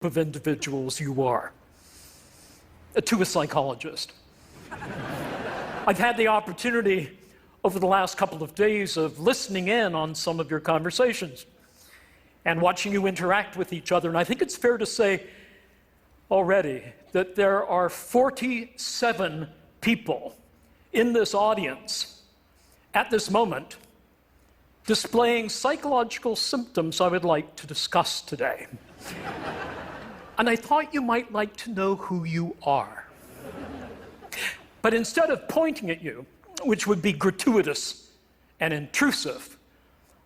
of individuals you are to a psychologist. I've had the opportunity over the last couple of days of listening in on some of your conversations and watching you interact with each other. And I think it's fair to say already that there are 47 people in this audience at this moment displaying psychological symptoms I would like to discuss today. And I thought you might like to know who you are. But instead of pointing at you, which would be gratuitous and intrusive,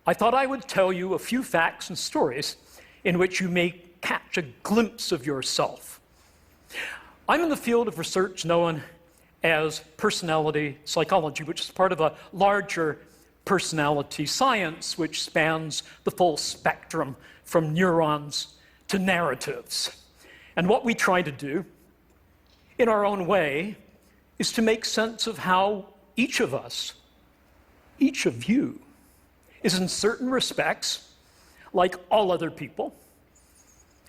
I thought I would tell you a few facts and stories in which you may catch a glimpse of yourself. I'm in the field of research known as personality psychology, which is part of a larger personality science which spans the full spectrum from neurons to narratives. And what we try to do, in our own way, is to make sense of how each of us, each of you, is in certain respects like all other people,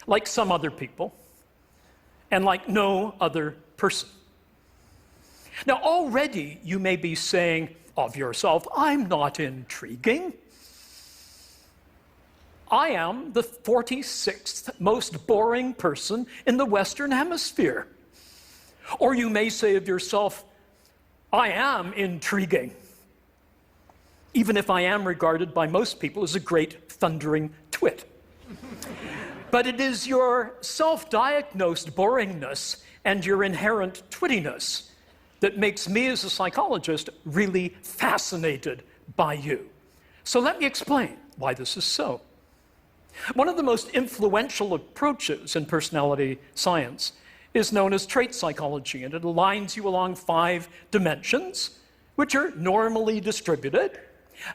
like some other people, and like no other person. Now, already you may be saying of yourself, I'm not intriguing. I am the 46th most boring person in the Western Hemisphere. Or you may say of yourself, I am intriguing, even if I am regarded by most people as a great thundering twit. But it is your self-diagnosed boringness and your inherent twittiness that makes me as a psychologist really fascinated by you. So let me explain why this is so. One of the most influential approaches in personality science is known as trait psychology, and it aligns you along 5 dimensions, which are normally distributed,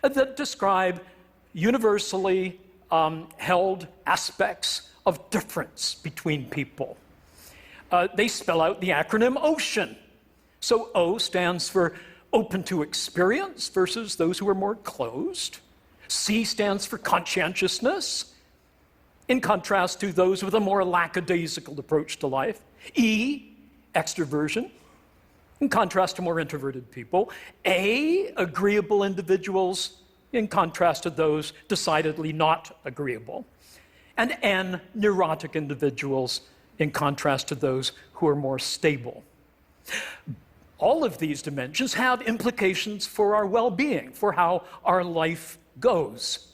that describe universally held aspects of difference between people. They spell out the acronym OCEAN. So O stands for open to experience versus those who are more closed. C stands for conscientiousness, in contrast to those with a more lackadaisical approach to life. E, extroversion, in contrast to more introverted people. A, agreeable individuals, in contrast to those decidedly not agreeable. And N, neurotic individuals, in contrast to those who are more stable. All of these dimensions have implications for our well-being, for how our life goes.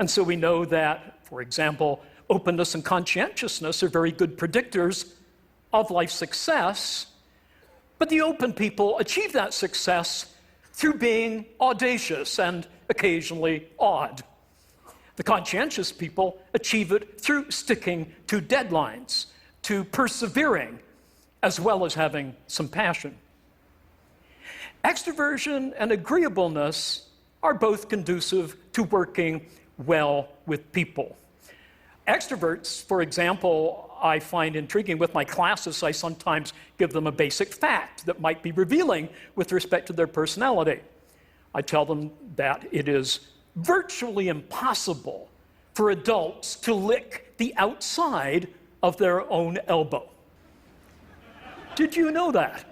And so we know that, for example, openness and conscientiousness are very good predictors of life success, but the open people achieve that success through being audacious and occasionally odd. The conscientious people achieve it through sticking to deadlines, to persevering, as well as having some passion. Extroversion and agreeableness are both conducive to working well with people. Extroverts, for example, I find intriguing. With my classes, I sometimes give them a basic fact that might be revealing with respect to their personality. I tell them that it is virtually impossible for adults to lick the outside of their own elbow. Did you know that?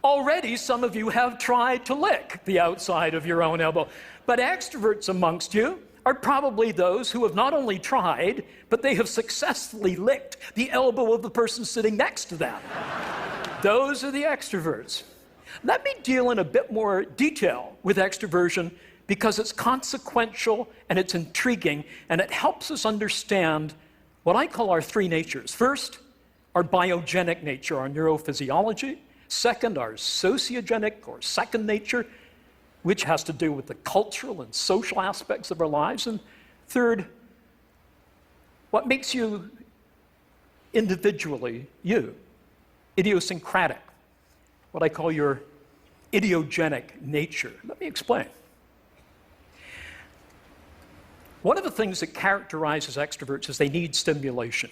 Already, some of you have tried to lick the outside of your own elbow. But extroverts amongst you are probably those who have not only tried, but they have successfully licked the elbow of the person sitting next to them. Those are the extroverts. Let me deal in a bit more detail with extroversion because it's consequential and it's intriguing and it helps us understand what I call our 3 natures. First, our biogenic nature, our neurophysiology. Second, our sociogenic or second nature, which has to do with the cultural and social aspects of our lives. And third, what makes you individually you, idiosyncratic, what I call your idiogenic nature. Let me explain. One of the things that characterizes extroverts is they need stimulation.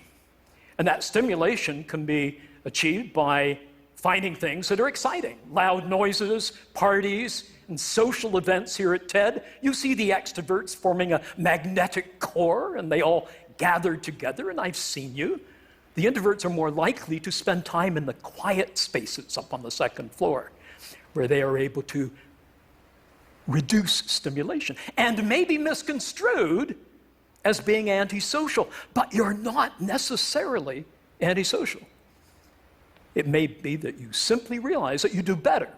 And that stimulation can be achieved by finding things that are exciting. Loud noises, parties, and social events here at TED. You see the extroverts forming a magnetic core, and they all gathered together, and I've seen you, the introverts are more likely to spend time in the quiet spaces up on the second floor, where they are able to reduce stimulation and may be misconstrued as being antisocial, but you're not necessarily antisocial. It may be that you simply realize that you do better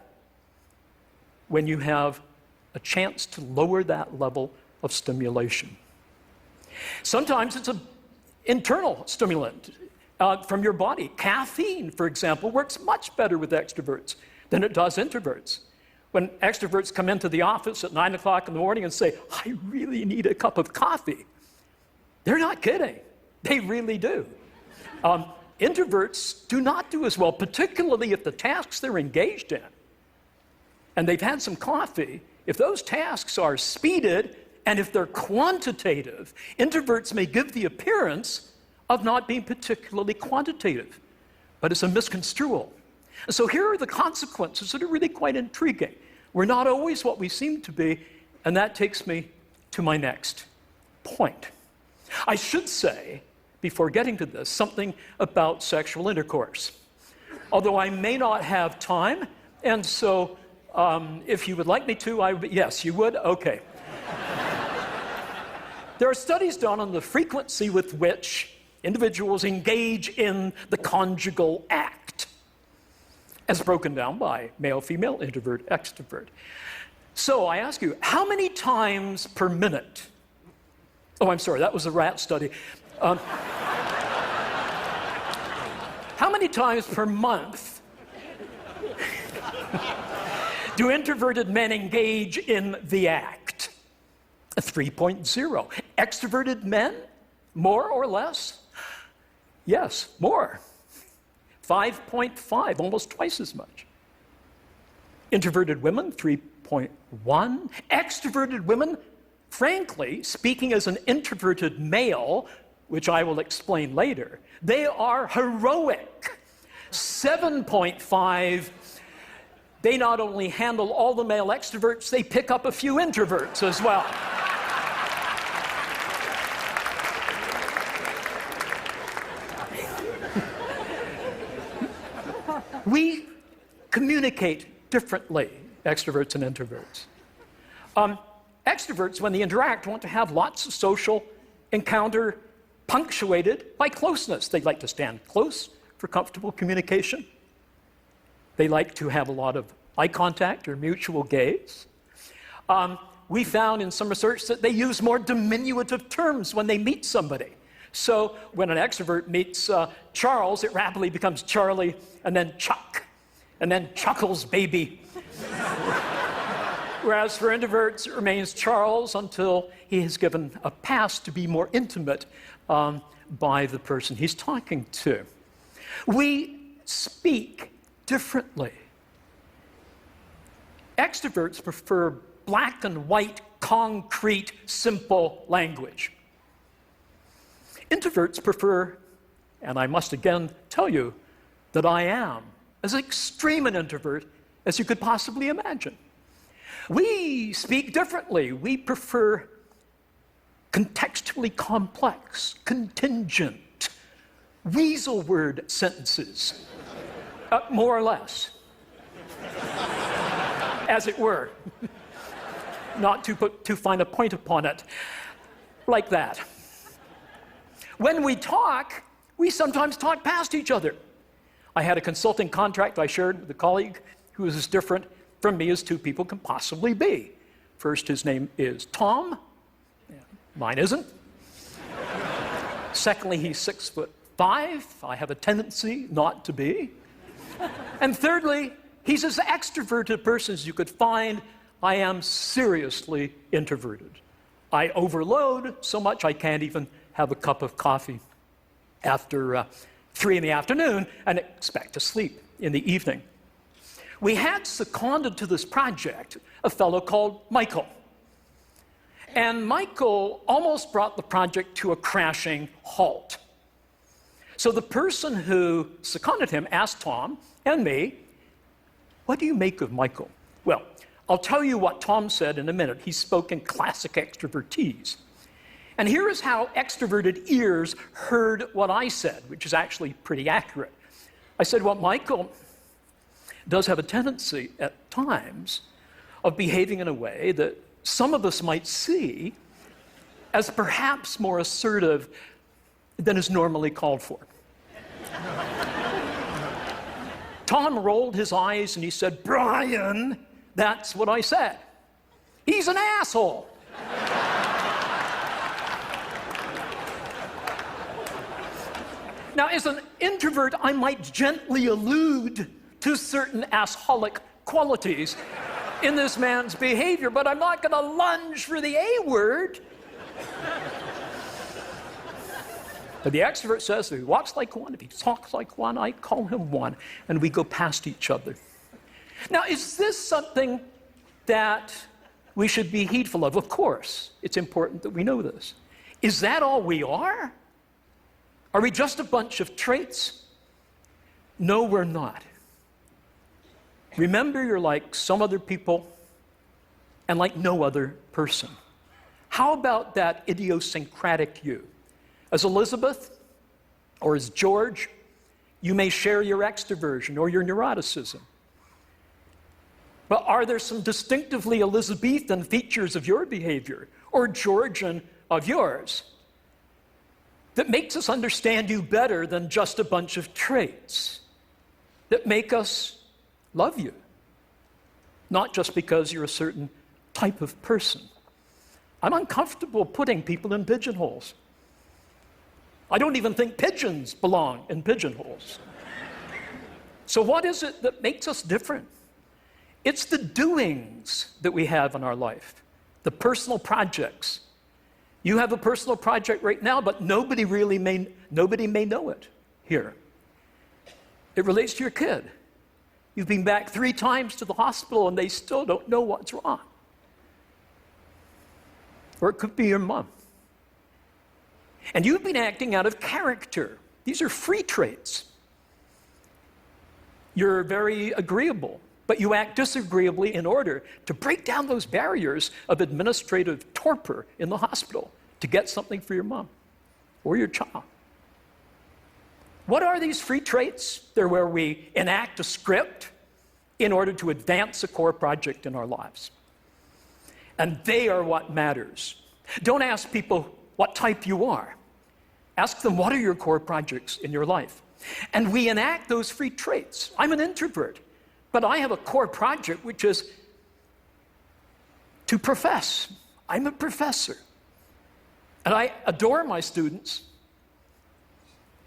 when you have a chance to lower that level of stimulation. Sometimes it's an internal stimulant from your body. Caffeine, for example, works much better with extroverts than it does introverts. When extroverts come into the office at 9 o'clock in the morning and say, I really need a cup of coffee, they're not kidding. They really do. Introverts do not do as well, particularly if the tasks they're engaged in, and they've had some coffee, if those tasks are speeded and if they're quantitative, introverts may give the appearance of not being particularly quantitative, but it's a misconstrual. And so here are the consequences that are really quite intriguing. We're not always what we seem to be, and that takes me to my next point. I should say, before getting to this, something about sexual intercourse. Although I may not have time, and so if you would like me to, yes, you would? Okay. There are studies done on the frequency with which individuals engage in the conjugal act, as broken down by male, female, introvert, extrovert. So I ask you, how many times per minute? Oh, I'm sorry, that was a rat study. How many times per month do introverted men engage in the act? 3.0. Extroverted men, more or less? Yes, more. 5.5, almost twice as much. Introverted women, 3.1. Extroverted women, frankly, speaking as an introverted male, which I will explain later, they are heroic. 7.5. They not only handle all the male extroverts, they pick up a few introverts as well. We communicate differently, extroverts and introverts. Extroverts, when they interact, want to have lots of social encounter punctuated by closeness. They like to stand close for comfortable communication. They like to have a lot of eye contact or mutual gaze. We found in some research that they use more diminutive terms when they meet somebody. So when an extrovert meets Charles, it rapidly becomes Charlie, and then Chuck, and then Chuckles baby. Whereas for introverts, it remains Charles until he has given a pass to be more intimate by the person he's talking to. We speak differently. Extroverts prefer black and white, concrete, simple language. Introverts prefer, and I must again tell you that I am as extreme an introvert as you could possibly imagine. We speak differently. We prefer contextually complex, contingent, weasel word sentences, more or less, as it were, not to put too fine a point upon it, like that. When we talk, we sometimes talk past each other. I had a consulting contract I shared with a colleague who is as different from me as two people can possibly be. First, his name is Tom. Mine isn't. Secondly, he's 6'5". I have a tendency not to be. And thirdly, he's as extroverted a person as you could find. I am seriously introverted. I overload so much I can't even have a cup of coffee after 3 in the afternoon and expect to sleep in the evening. We had seconded to this project a fellow called Michael. And Michael almost brought the project to a crashing halt. So the person who seconded him asked Tom and me, "What do you make of Michael?" Well, I'll tell you what Tom said in a minute. He spoke in classic extrovertese. And here is how extroverted ears heard what I said, which is actually pretty accurate. I said, well, Michael does have a tendency at times of behaving in a way that some of us might see as perhaps more assertive than is normally called for. Tom rolled his eyes and he said, Brian, that's what I said. He's an asshole. Now, as an introvert, I might gently allude to certain assholic qualities in this man's behavior, but I'm not going to lunge for the A word. But the extrovert says if he walks like one, if he talks like one, I call him one, and we go past each other. Now, is this something that we should be heedful of? Of course, it's important that we know this. Is that all we are? Are we just a bunch of traits? No, we're not. Remember, you're like some other people and like no other person. How about that idiosyncratic you? As Elizabeth or as George, you may share your extroversion or your neuroticism. But are there some distinctively Elizabethan features of your behavior or Georgian of yours that makes us understand you better than just a bunch of traits that make us love you, not just because you're a certain type of person? I'm uncomfortable putting people in pigeonholes. I don't even think pigeons belong in pigeonholes. So what is it that makes us different? It's the doings that we have in our life, the personal projects. You have a personal project right now, but nobody may know it here. It relates to your kid. You've been back 3 times to the hospital and they still don't know what's wrong. Or it could be your mom. And you've been acting out of character. These are free traits. You're very agreeable, but you act disagreeably in order to break down those barriers of administrative torpor in the hospital to get something for your mom or your child. What are these free traits? They're where we enact a script in order to advance a core project in our lives. And they are what matters. Don't ask people what type you are. Ask them, what are your core projects in your life? And we enact those free traits. I'm an introvert, but I have a core project, which is to profess. I'm a professor. And I adore my students.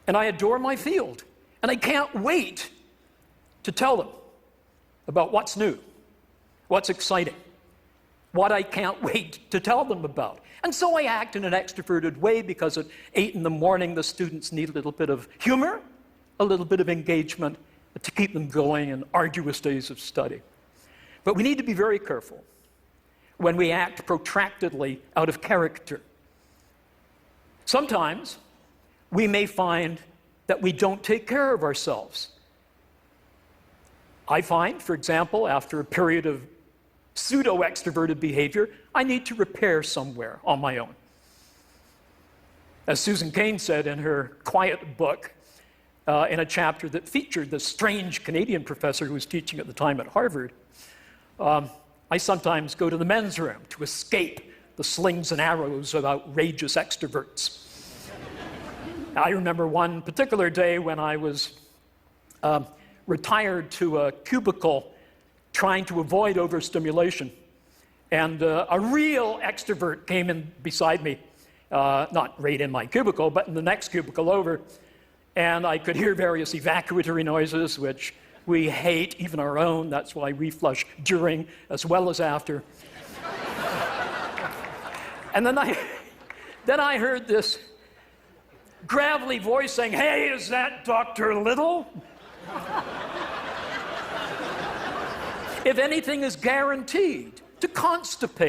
And I adore my field. And I can't wait to tell them about what's new, what's exciting, what I can't wait to tell them about. And so I act in an extroverted way because at 8 in the morning, the students need a little bit of humor, a little bit of engagement to keep them going in arduous days of study. But we need to be very careful when we act protractedly out of character. Sometimes we may find that we don't take care of ourselves. I find, for example, after a period of pseudo-extroverted behavior, I need to repair somewhere on my own. As Susan Cain said in her quiet book, in a chapter that featured the strange Canadian professor who was teaching at the time at Harvard, I sometimes go to the men's room to escape the slings and arrows of outrageous extroverts. I remember one particular day when I was retired to a cubicle trying to avoid overstimulation. And a real extrovert came in beside me, not right in my cubicle, but in the next cubicle over. And I could hear various evacuatory noises, which we hate, even our own. That's why we flush during as well as after. And then I heard this gravelly voice saying, "Hey, is that Dr. Little?" If anything is guaranteed to constipate